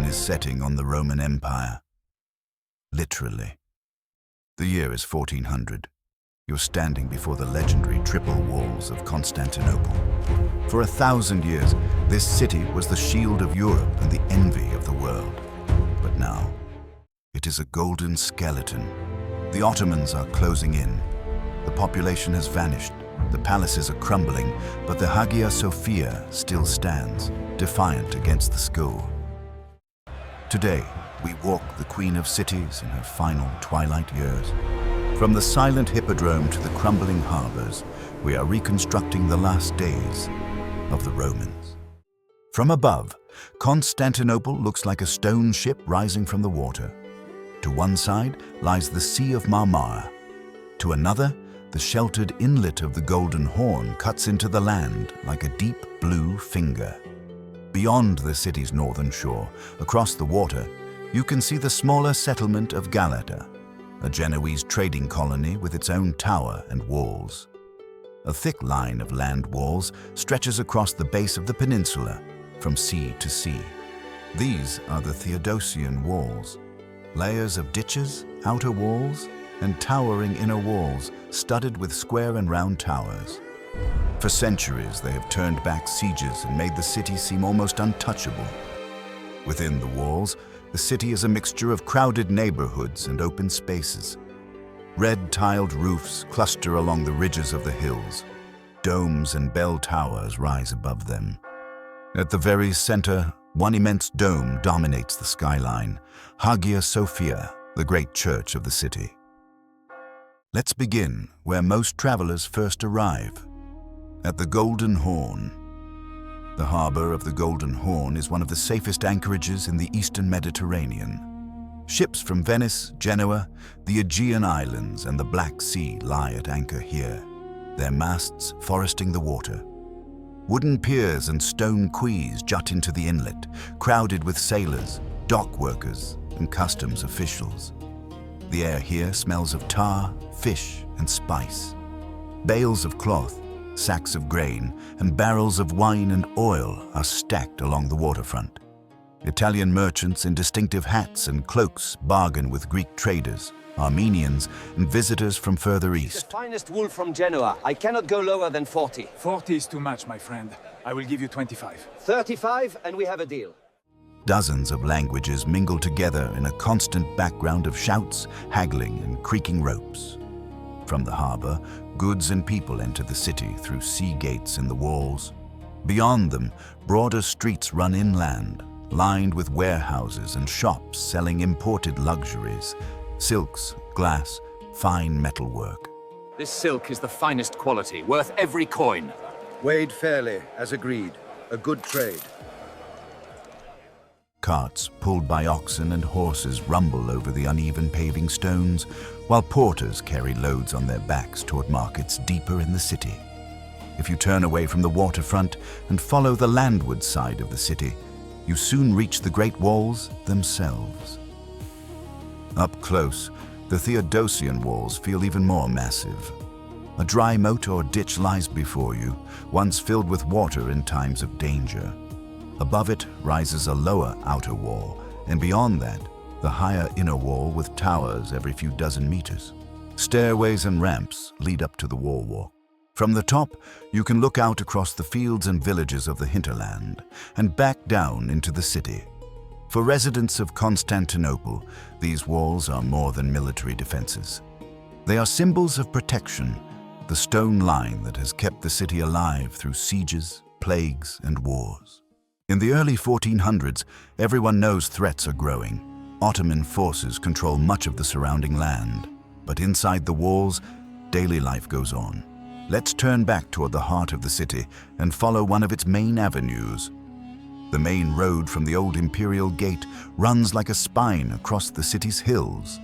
is setting on the Roman Empire. Literally. The year is 1400. You're standing before the legendary triple walls of Constantinople. For 1,000 years, this city was the shield of Europe and the envy of the world. But now, it is a golden skeleton. The Ottomans are closing in. The population has vanished. The palaces are crumbling, but the Hagia Sophia still stands, defiant against the skull. Today, we walk the Queen of Cities in her final twilight years. From the silent hippodrome to the crumbling harbors, we are reconstructing the last days of the Romans. From above, Constantinople looks like a stone ship rising from the water. To one side lies the Sea of Marmara. To another, the sheltered inlet of the Golden Horn cuts into the land like a deep blue finger. Beyond the city's northern shore, across the water, you can see the smaller settlement of Galata, a Genoese trading colony with its own tower and walls. A thick line of land walls stretches across the base of the peninsula, from sea to sea. These are the Theodosian Walls, layers of ditches, outer walls, and towering inner walls studded with square and round towers. For centuries, they have turned back sieges and made the city seem almost untouchable. Within the walls, the city is a mixture of crowded neighborhoods and open spaces. Red-tiled roofs cluster along the ridges of the hills. Domes and bell towers rise above them. At the very center, one immense dome dominates the skyline, Hagia Sophia, the great church of the city. Let's begin where most travelers first arrive, at the Golden Horn. The harbor of the Golden Horn is one of the safest anchorages in the eastern Mediterranean. Ships from Venice, Genoa, the Aegean Islands, and the Black Sea lie at anchor here, their masts foresting the water. Wooden piers and stone quays jut into the inlet, crowded with sailors, dock workers, and customs officials. The air here smells of tar, fish, and spice. Bales of cloth, sacks of grain, and barrels of wine and oil are stacked along the waterfront. Italian merchants in distinctive hats and cloaks bargain with Greek traders, Armenians, and visitors from further east. The finest wool from Genoa. I cannot go lower than 40. 40 is too much, my friend. I will give you 25. 35, and we have a deal. Dozens of languages mingle together in a constant background of shouts, haggling, and creaking ropes. From the harbor, goods and people enter the city through sea gates in the walls. Beyond them, broader streets run inland, lined with warehouses and shops selling imported luxuries, silks, glass, fine metalwork. This silk is the finest quality, worth every coin. Weighed fairly, as agreed. A good trade. Carts pulled by oxen and horses rumble over the uneven paving stones, while porters carry loads on their backs toward markets deeper in the city. If you turn away from the waterfront and follow the landward side of the city, you soon reach the Great Walls themselves. Up close, the Theodosian Walls feel even more massive. A dry moat or ditch lies before you, once filled with water in times of danger. Above it rises a lower outer wall, and beyond that, the higher inner wall with towers every few dozen meters. Stairways and ramps lead up to the wall walk. From the top, you can look out across the fields and villages of the hinterland and back down into the city. For residents of Constantinople, these walls are more than military defenses. They are symbols of protection, the stone line that has kept the city alive through sieges, plagues, and wars. In the early 1400s, everyone knows threats are growing. Ottoman forces control much of the surrounding land. But inside the walls, daily life goes on. Let's turn back toward the heart of the city and follow one of its main avenues. The main road from the old imperial gate runs like a spine across the city's hills.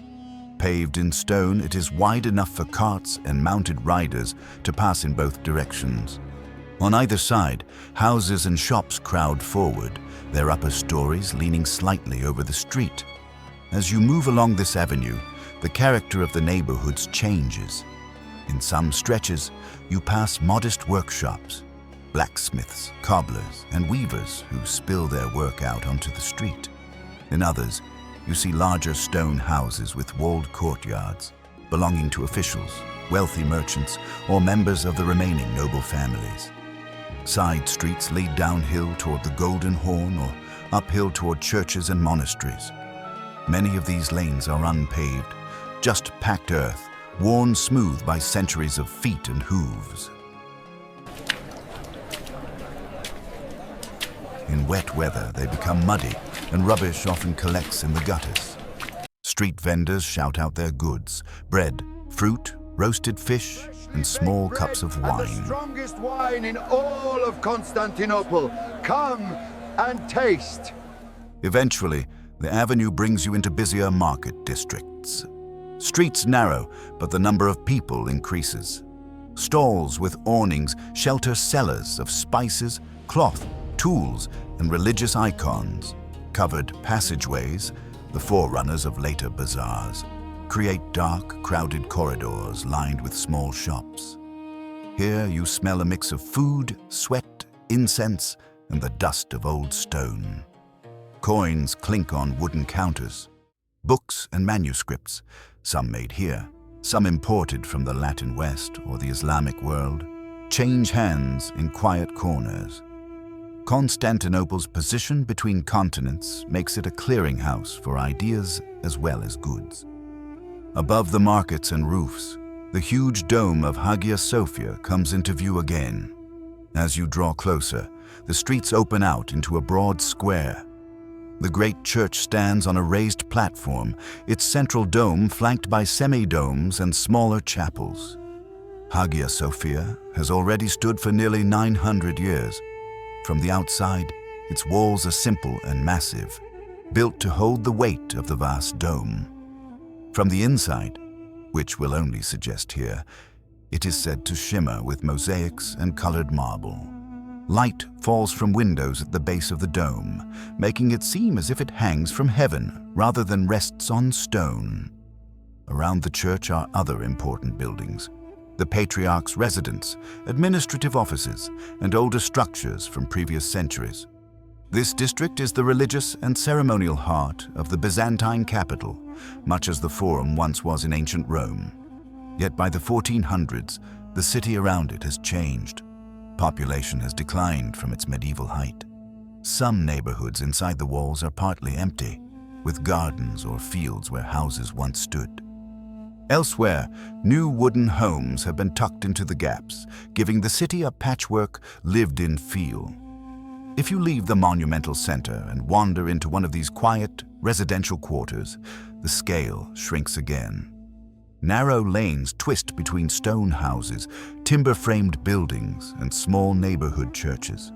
Paved in stone, it is wide enough for carts and mounted riders to pass in both directions. On either side, houses and shops crowd forward, their upper stories leaning slightly over the street. As you move along this avenue, the character of the neighborhoods changes. In some stretches, you pass modest workshops, blacksmiths, cobblers, and weavers who spill their work out onto the street. In others, you see larger stone houses with walled courtyards, belonging to officials, wealthy merchants, or members of the remaining noble families. Side streets lead downhill toward the Golden Horn or uphill toward churches and monasteries. Many of these lanes are unpaved, just packed earth, worn smooth by centuries of feet and hooves. In wet weather, they become muddy, and rubbish often collects in the gutters. Street vendors shout out their goods: bread, fruit, roasted fish, and small cups of And wine. the strongest wine in all of Constantinople. Come and taste. Eventually, the avenue brings you into busier market districts. Streets narrow, but the number of people increases. Stalls with awnings shelter sellers of spices, cloth, tools, and religious icons. Covered passageways, the forerunners of later bazaars, create dark, crowded corridors lined with small shops. Here you smell a mix of food, sweat, incense, and the dust of old stone. Coins clink on wooden counters. Books and manuscripts, some made here, some imported from the Latin West or the Islamic world, change hands in quiet corners. Constantinople's position between continents makes it a clearinghouse for ideas as well as goods. Above the markets and roofs, the huge dome of Hagia Sophia comes into view again. As you draw closer, the streets open out into a broad square. The great church stands on a raised platform, its central dome flanked by semi-domes and smaller chapels. Hagia Sophia has already stood for nearly 900 years. From the outside, its walls are simple and massive, built to hold the weight of the vast dome. From the inside, which we'll only suggest here, it is said to shimmer with mosaics and colored marble. Light falls from windows at the base of the dome, making it seem as if it hangs from heaven rather than rests on stone. Around the church are other important buildings: the Patriarch's residence, administrative offices, and older structures from previous centuries. This district is the religious and ceremonial heart of the Byzantine capital, much as the Forum once was in ancient Rome. Yet by the 1400s, the city around it has changed. Population has declined from its medieval height. Some neighborhoods inside the walls are partly empty, with gardens or fields where houses once stood. Elsewhere, new wooden homes have been tucked into the gaps, giving the city a patchwork, lived-in feel. If you leave the monumental center and wander into one of these quiet, residential quarters, the scale shrinks again. Narrow lanes twist between stone houses, timber-framed buildings, and small neighborhood churches.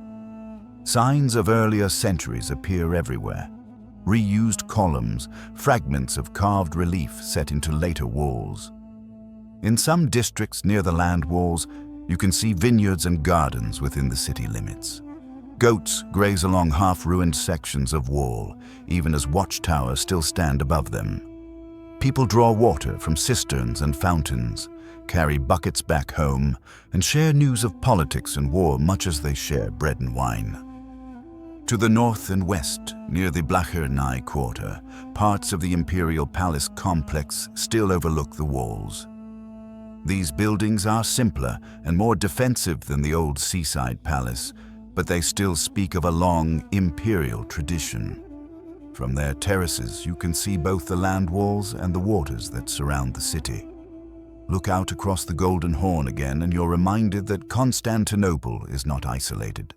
Signs of earlier centuries appear everywhere: reused columns, fragments of carved relief set into later walls. In some districts near the land walls, you can see vineyards and gardens within the city limits. Goats graze along half-ruined sections of wall, even as watchtowers still stand above them. People draw water from cisterns and fountains, carry buckets back home, and share news of politics and war much as they share bread and wine. To the north and west, near the Blachernai quarter, parts of the imperial palace complex still overlook the walls. These buildings are simpler and more defensive than the old seaside palace, but they still speak of a long imperial tradition. From their terraces, you can see both the land walls and the waters that surround the city. Look out across the Golden Horn again and you're reminded that Constantinople is not isolated.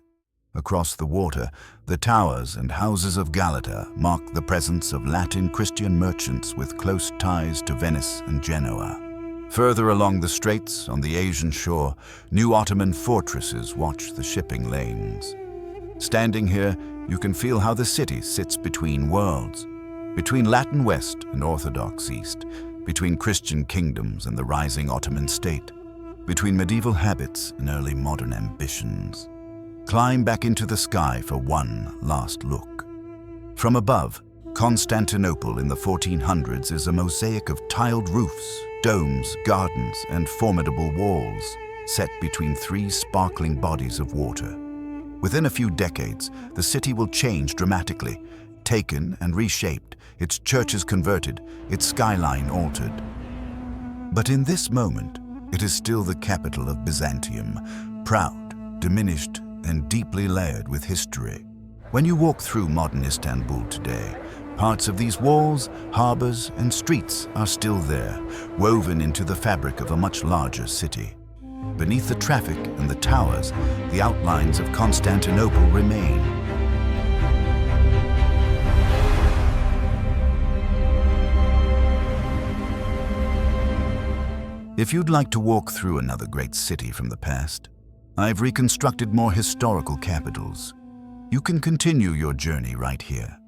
Across the water, the towers and houses of Galata mark the presence of Latin Christian merchants with close ties to Venice and Genoa. Further along the straits, on the Asian shore, new Ottoman fortresses watch the shipping lanes. Standing here, you can feel how the city sits between worlds, between Latin West and Orthodox East, between Christian kingdoms and the rising Ottoman state, between medieval habits and early modern ambitions. Climb back into the sky for one last look. From above, Constantinople in the 1400s is a mosaic of tiled roofs, domes, gardens, and formidable walls, set between three sparkling bodies of water. Within a few decades, the city will change dramatically, taken and reshaped, its churches converted, its skyline altered. But in this moment, it is still the capital of Byzantium, proud, diminished, and deeply layered with history. When you walk through modern Istanbul today, parts of these walls, harbors, and streets are still there, woven into the fabric of a much larger city. Beneath the traffic and the towers, the outlines of Constantinople remain. If you'd like to walk through another great city from the past, I've reconstructed more historical capitals. You can continue your journey right here.